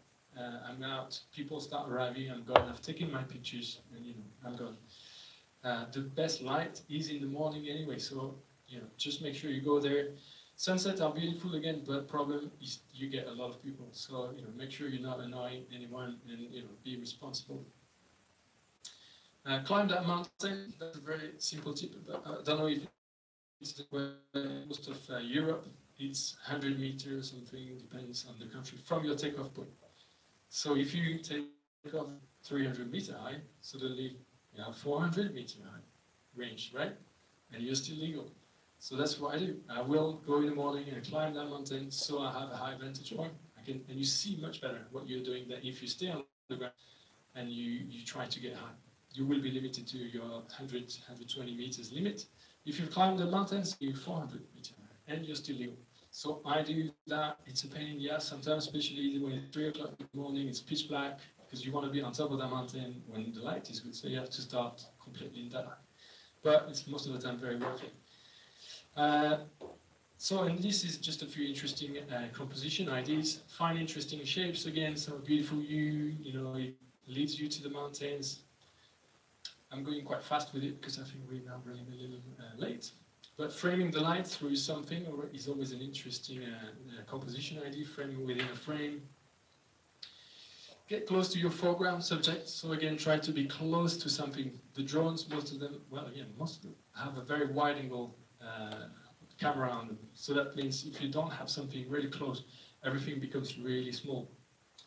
I'm out. People start arriving. I'm gone. I've taken my pictures, and I'm gone. The best light is in the morning anyway, so just make sure you go there. Sunsets are beautiful again, but problem is you get a lot of people. So make sure you're not annoying anyone, and be responsible. Climb that mountain. That's a very simple tip, but I don't know if it's the way most of Europe. It's 100 meters or something, depends on the country, from your takeoff point. So if you take off 300 meter high, suddenly you have 400 meter high range, right? And you're still legal. So that's what I do. I will go in the morning and climb that mountain, so I have a high vantage point. And you see much better what you're doing than if you stay on the ground and you try to get high. You will be limited to your 100, 120 meters limit. If you climb the mountains, you're 400 meters high, and you're still legal. So I do that. It's a pain in the ass sometimes, especially when it's 3 o'clock in the morning, it's pitch black, because you want to be on top of that mountain when the light is good. So you have to start completely in that. But it's most of the time very worth it. And this is just a few interesting composition ideas. Find interesting shapes again. So beautiful view, it leads you to the mountains. I'm going quite fast with it because I think we're now running a little late. But framing the light through something is always an interesting composition idea, framing within a frame. Get close to your foreground subject. So again, try to be close to something. The drones, most of them, well, again, most of them have a very wide angle camera on them. So that means if you don't have something really close, everything becomes really small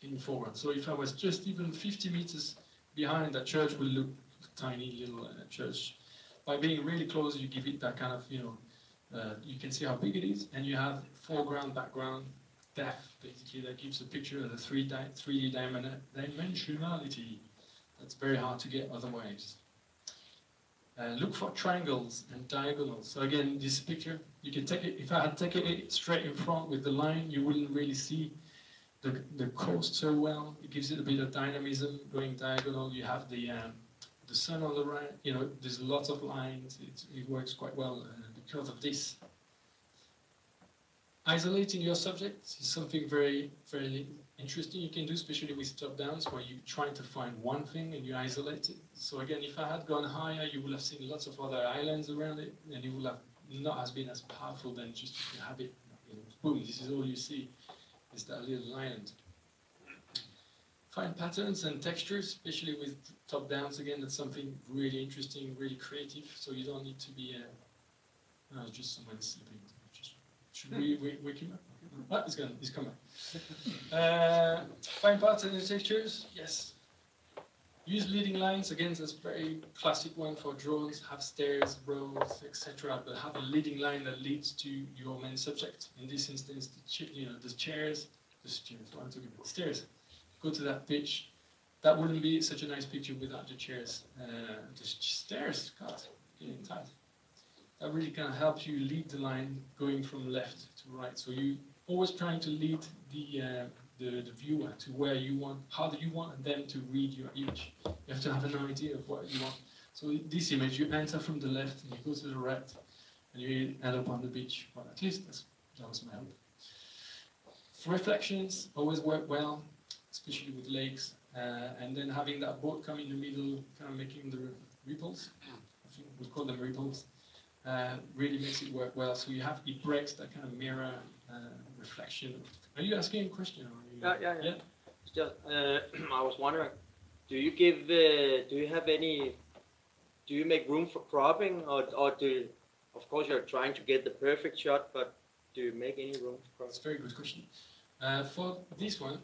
in the foreground. So if I was just even 50 meters behind, that church will look tiny little church. By being really close, you give it that kind of, you can see how big it is, and you have foreground, background, depth, basically, that gives a picture of the 3D dimensionality. That's very hard to get otherwise. Look for triangles and diagonals. So again, this picture, you can take it, if I had taken it straight in front with the line, you wouldn't really see the coast so well. It gives it a bit of dynamism going diagonal. You have the sun on the right, there's lots of lines. It works quite well because of this. Isolating your subject is something very, very interesting you can do, especially with top-downs, where you're trying to find one thing and you isolate it. So again, if I had gone higher, you would have seen lots of other islands around it, and it would have not has been as powerful than just if you have it, boom, this is all you see, is that little island. Find patterns and textures, especially with top-downs. Again, that's something really interesting, really creative, so you don't need to be just someone sleeping. Should we wake him up? Oh, he's coming. Find patterns and textures, yes. Use leading lines, again, that's a very classic one for drones. Have stairs, roads, etc. But have a leading line that leads to your main subject. In this instance, the stairs. Go to that pitch. That wouldn't be such a nice picture without the chairs. The stairs, God, getting tight. That really kind of helps you lead the line going from left to right. So you always trying to lead the viewer to where you want, how do you want them to read your image. You have to have an idea of what you want. So in this image, you enter from the left and you go to the right, and you end up on the beach. Well, at least that was my hope. For reflections, always work well, especially with lakes. And then having that boat come in the middle, kind of making the ripples. I think we call them ripples. Really makes it work well. So it breaks that kind of mirror reflection. Are you asking a question? Or are you, Yeah. Just, I was wondering, do you make room for cropping, or of course you're trying to get the perfect shot, but do you make any room for cropping? That's a very good question. For this one,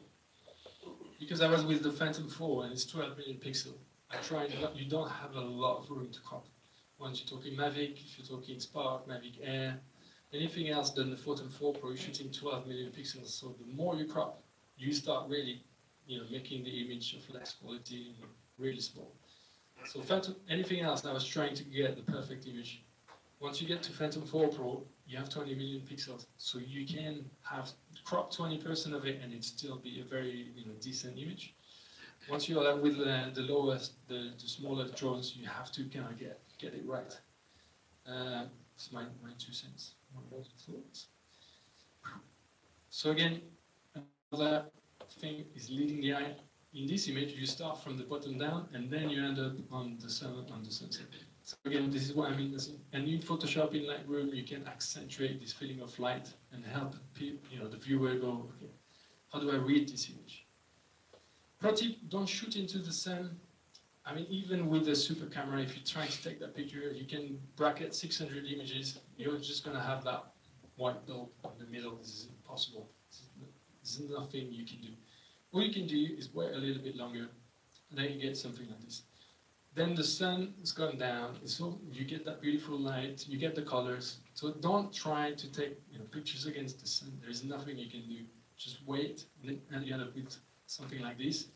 because I was with the Phantom 4 and it's 12 million pixel, you don't have a lot of room to crop. Once you're talking Mavic, if you're talking Spark, Mavic Air, anything else than the Phantom 4 Pro, you're shooting 12 million pixels. So the more you crop, you start really, making the image of less quality really small. So anything else, I was trying to get the perfect image. Once you get to Phantom 4 Pro, you have 20 million pixels. So you can crop 20% of it and it still be a very decent image. Once you are with the smaller drones, you have to kind of get it right. It's my 2 cents. So again, another thing is leading the eye. In this image, you start from the bottom down, and then you end up on the sunset. So again, this is what I mean. And in Photoshop, in Lightroom, you can accentuate this feeling of light and help the viewer go, okay, how do I read this image? Pro tip, don't shoot into the sun. I mean, even with a super camera, if you try to take that picture, you can bracket 600 images. You're just going to have that white dot in the middle. This is impossible. There's nothing you can do. All you can do is wait a little bit longer, and then you get something like this. Then the sun has gone down, so you get that beautiful light, you get the colors. So don't try to take pictures against the sun. There's nothing you can do. Just wait, and you end up with something like this.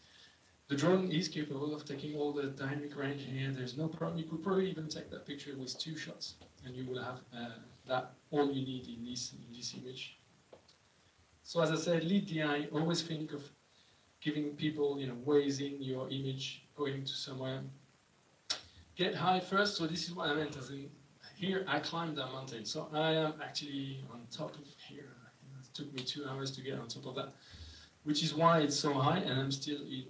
The drone is capable of taking all the dynamic range here. There's no problem. You could probably even take that picture with 2 shots, and you will have that all you need in this image. So as I said, lead the eye. Always think of giving people ways in your image, going to somewhere. Get high first. So this is what I meant. As in, here I climbed that mountain. So I am actually on top of here. It took me 2 hours to get on top of that, which is why it's so high, and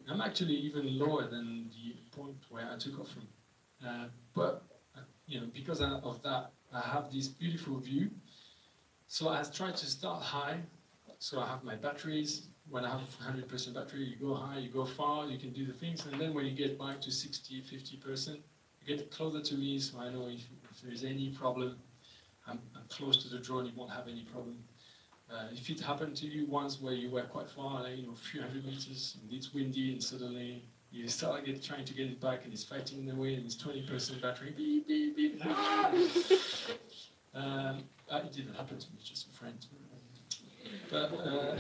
I'm actually even lower than the point where I took off from. But because of that, I have this beautiful view. So I try to start high. So I have my batteries. When I have 100% battery, you go high, you go far, you can do the things. And then when you get back to 60, 50%, you get closer to me, so I know if there is any problem, I'm close to the drone, you won't have any problem. If it happened to you once where you were quite far, like, a few hundred meters, and it's windy, and suddenly you start trying to get it back, and it's fighting in the way, and it's 20% battery, beep, beep, beep. It didn't happen to me, just a friend. But,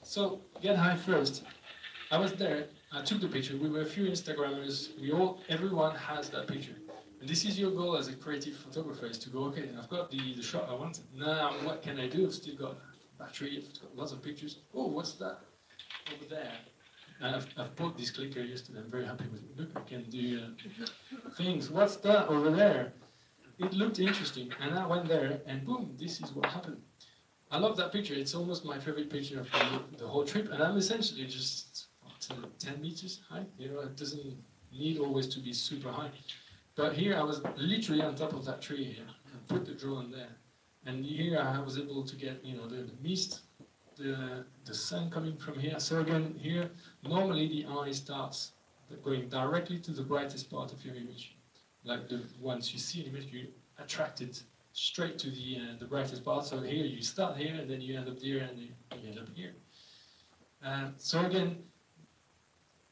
so, get high first. I was there, I took the picture, we were a few Instagrammers, everyone has that picture. And this is your goal as a creative photographer, is to go, okay, I've got the shot I wanted. Now, what can I do? I've still got battery, I've got lots of pictures. Oh, what's that over there? And I've bought this clicker yesterday, I'm very happy with it. Look, I can do things. What's that over there? It looked interesting, and I went there, and boom, this is what happened. I love that picture. It's almost my favorite picture of the whole trip, and I'm essentially just 10 meters high. It doesn't need always to be super high. But here I was literally on top of that tree here, and put the drone there. And here I was able to get, the mist, the sun coming from here. So again, here, normally the eye starts going directly to the brightest part of your image. Like once you see an image, you attract it straight to the brightest part. So here you start here, and then you end up there, and you end up here. So again,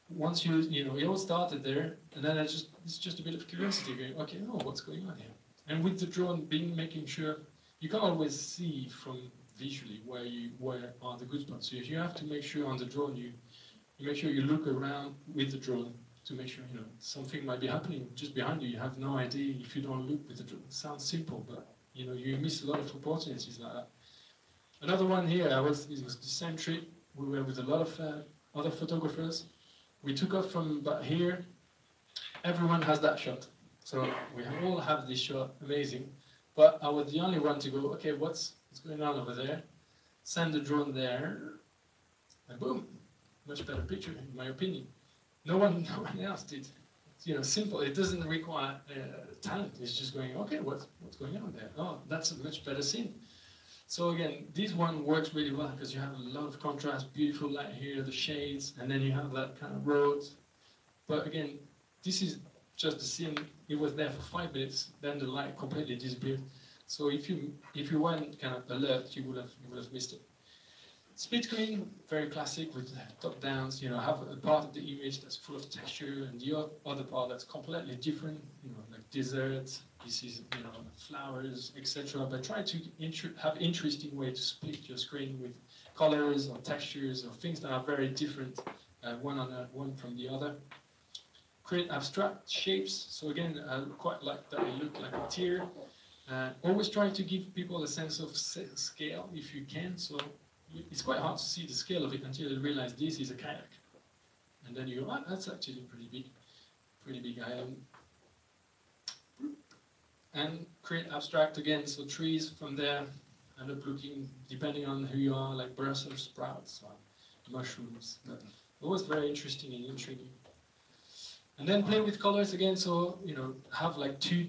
once it all started there, and then it's just a bit of curiosity going, okay, what's going on here? And with the drone making sure, you can't always see from visually where are the good spots. So if you have to make sure on the drone, you make sure you look around with the drone to make sure, something might be happening just behind you. You have no idea if you don't look with the drone. It sounds simple, but, you miss a lot of opportunities like that. Another one here, it was the same trip. We were with a lot of other photographers. We took off from about here. Everyone has that shot. So we all have this shot, amazing. But I was the only one to go, okay, what's going on over there? Send the drone there, and boom, much better picture, in my opinion. No one else did. Simple. It doesn't require talent. It's just going, okay, what's going on there? Oh, that's a much better scene. So again, this one works really well because you have a lot of contrast, beautiful light here, the shades, and then you have that kind of road. But again, this is just the scene. It was there for 5 minutes, then the light completely disappeared. So if you weren't kind of alert, you would have missed it. Split screen, very classic with top downs. Have a part of the image that's full of texture, and the other part that's completely different. Like desert. This is flowers, etc. But try to have interesting way to split your screen with colors or textures or things that are very different, one from the other. Create abstract shapes. So again, I quite like that they look like a tear. Always try to give people a sense of scale if you can. So it's quite hard to see the scale of it until you realize this is a kayak. And then you go, that's actually pretty big island. And create abstract again, so trees from there end up looking, depending on who you are, like Brussels sprouts or mushrooms. But always very interesting and intriguing. And then play with colors again, so have like two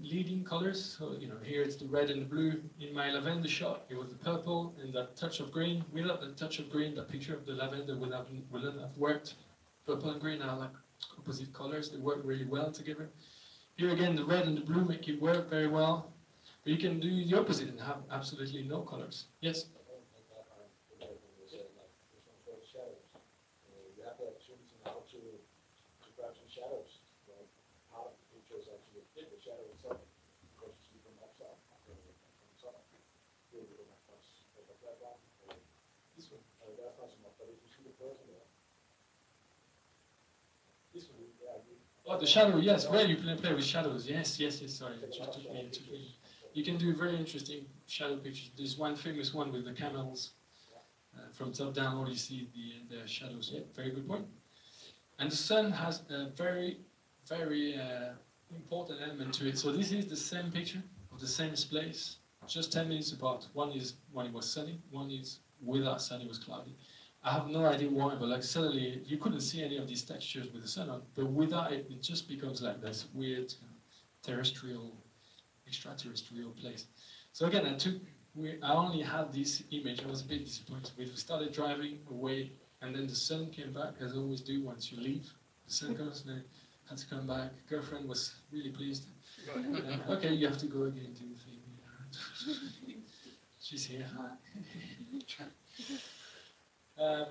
leading colors. So here it's the red and the blue. In my lavender shot, it was the purple and that touch of green. Without the touch of green, the picture of the lavender wouldn't have worked. Purple and green are like opposite colors. They work really well together. Here again, the red and the blue make it work very well. But you can do the opposite and have absolutely no colors. Yes? Shadows, part of the picture is actually the shadow itself, because you see from upside, from top. Here we go across over that one. This one, that's not so much, but if you see the person there, this one, Oh, the shadow, yes, where you play with shadows, yes, sorry, it just took me. You can do very interesting shadow pictures. There's one famous one with the camels. From top down, all you see the shadows. Yeah, very good point. And the sun has a very, very important element to it. So this is the same picture of the same place, just 10 minutes apart. One is when it was sunny, one is without sun, it was cloudy. I have no idea why, but like suddenly you couldn't see any of these textures with the sun on, but without it, it just becomes like this weird terrestrial extraterrestrial place. So again, I only had this image. I was a bit disappointed with. We started driving away, and then the sun came back, as I always do once you leave. The sun comes, and I had to come back. Girlfriend was really pleased. Okay, you have to go again, do the thing. She's here.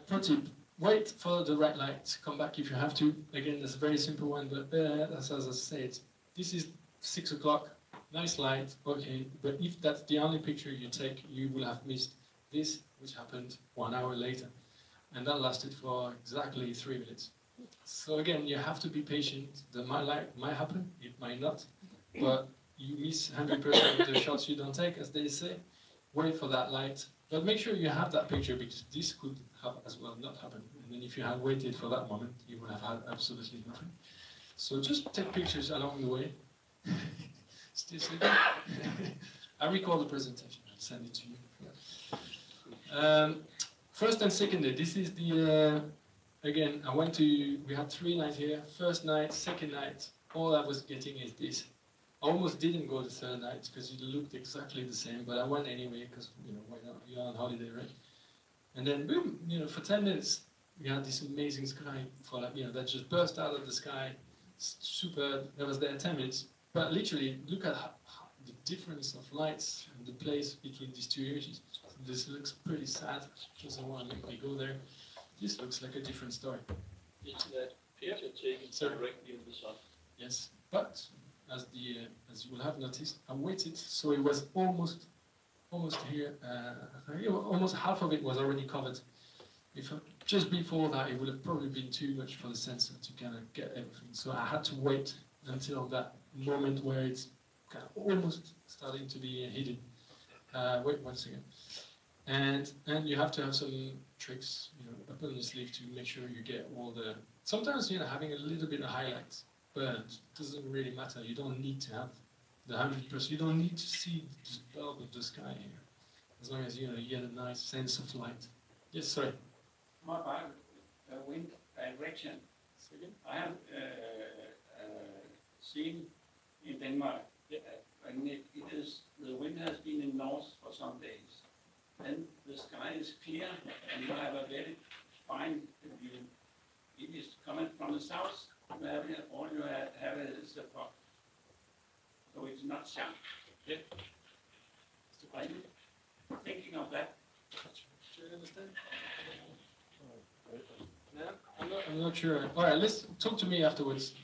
Pro tip: wait for the red light. Come back if you have to. Again, that's a very simple one, but as I said, this is 6 o'clock. Nice light, okay. But if that's the only picture you take, you will have missed this, which happened 1 hour later, and that lasted for exactly 3 minutes. So again, you have to be patient. The light might happen, it might not, but you miss 100% of the shots you don't take, as they say. Wait for that light, but make sure you have that picture, because this could have as well not happened. And then if you had waited for that moment, you would have had absolutely nothing. So just take pictures along the way. Still sleeping? I record the presentation. I'll send it to you. First and second day. This is the again. We had 3 nights here. First night, second night. All I was getting is this. I almost didn't go the third night because it looked exactly the same, but I went anyway because why not? You're on holiday, right? And then boom, for 10 minutes we had this amazing sky for that just burst out of the sky. Super. That was there 10 minutes. But literally, look at the difference of lights and the place between these two images. This looks pretty sad. Doesn't want to make me go there. This looks like a different story. It's that picture taken directly in the sun. Yes, but as you will have noticed, I waited, so it was almost here. Almost half of it was already covered. Just before that, it would have probably been too much for the sensor to kind of get everything. So I had to wait until that moment where it's kind of almost starting to be hidden. Wait 1 second. And you have to have some tricks, up on your sleeve to make sure you get all the. Sometimes having a little bit of highlights, but it doesn't really matter. You don't need to have the 100%. You don't need to see the bulb of the sky here, as long as you get a nice sense of light. Yes, sorry. What about wind direction? Second. I have seen in Denmark, when the wind has been in north for some days, then the sky is clear and you have a very fine view. It is coming from the south, all you have is the fog. So it's not sharp. Yeah. Are you thinking of that? Do you understand? No, I'm not sure. All right, let's talk to me afterwards.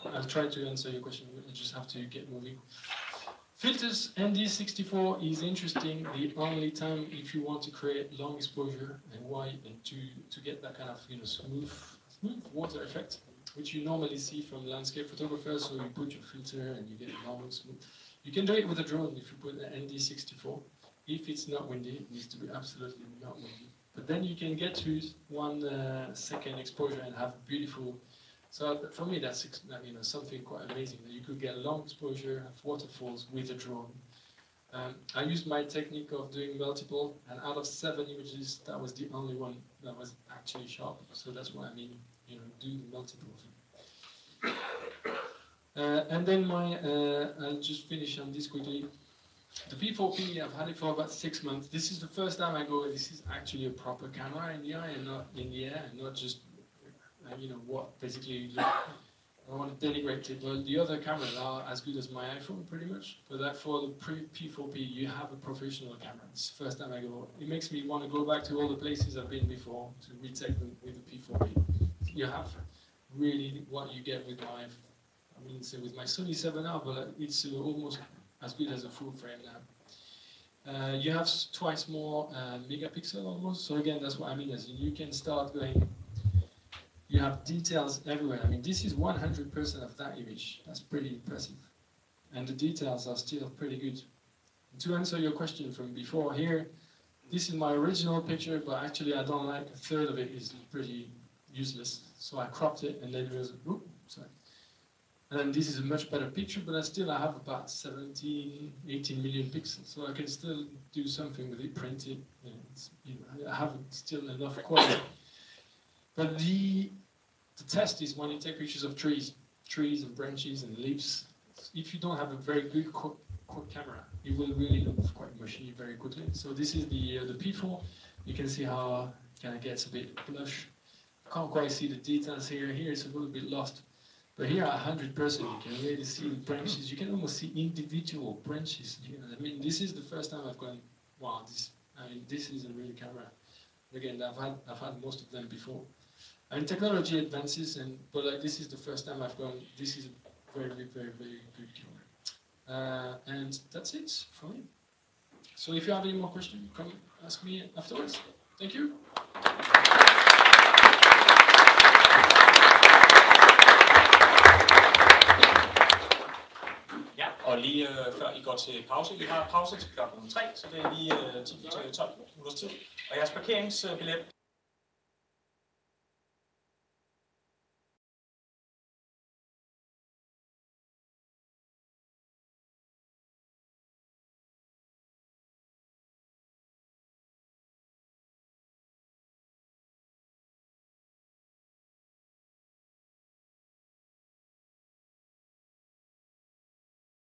I'll try to answer your question. I just have to get moving. Filters ND64 is interesting. The only time if you want to create long exposure and wide and to get that kind of smooth water effect, which you normally see from landscape photographers. So you put your filter and you get long smooth. You can do it with a drone if you put the ND64. If it's not windy, it needs to be absolutely not windy. But then you can get to 1 second exposure and have beautiful. So for me, that's something quite amazing that you could get long exposure, have waterfalls with a drone. I used my technique of doing multiple, and out of 7 images, that was the only one that was actually sharp. So that's what I mean, do the multiple thing. And then I'll just finish on this quickly. The P4P, I've had it for about 6 months. This is the first time I go, this is actually a proper camera in the eye and not in the air, and not just, what basically, I don't want to denigrate it, but the other cameras are as good as my iPhone, pretty much. But for the P4P, you have a professional camera. It's the first time I go. It makes me want to go back to all the places I've been before to retake them with the P4P. You have really what you get with my, I wouldn't say with my Sony 7R, but it's almost as good as a full frame now. You have twice more megapixel almost. So again, that's what I mean. As you can start going. You have details everywhere. I mean, this is 100% of that image. That's pretty impressive. And the details are still pretty good. To answer your question from before here, this is my original picture, but actually I don't like a third of it is pretty useless. So I cropped it and then it was, sorry. And then this is a much better picture, but I have about 17, 18 million pixels. So I can still do something with it, print it. I have still enough quality. But the test is when you take pictures of trees and branches and leaves. if you don't have a very good quad camera, it will really look quite mushy very quickly. So this is the P4. You can see how it kind of gets a bit blush. Can't quite see the details here. Here it's a little bit lost. But here at 100%, you can really see the branches. You can almost see individual branches here. I mean, this is the first time I've gone, wow, this is a real camera. Again, I've had most of them before. I mean, technology advances, but like this is the first time I've gone, this is a very, very, very, very good camera. And that's it for me. So if you have any more questions, come ask me afterwards. Thank you. Ja, og lige før I går til pause, I har pause til klokken 3, så det er lige 10 til 12 minutters tid. Og jeres parkeringsbillet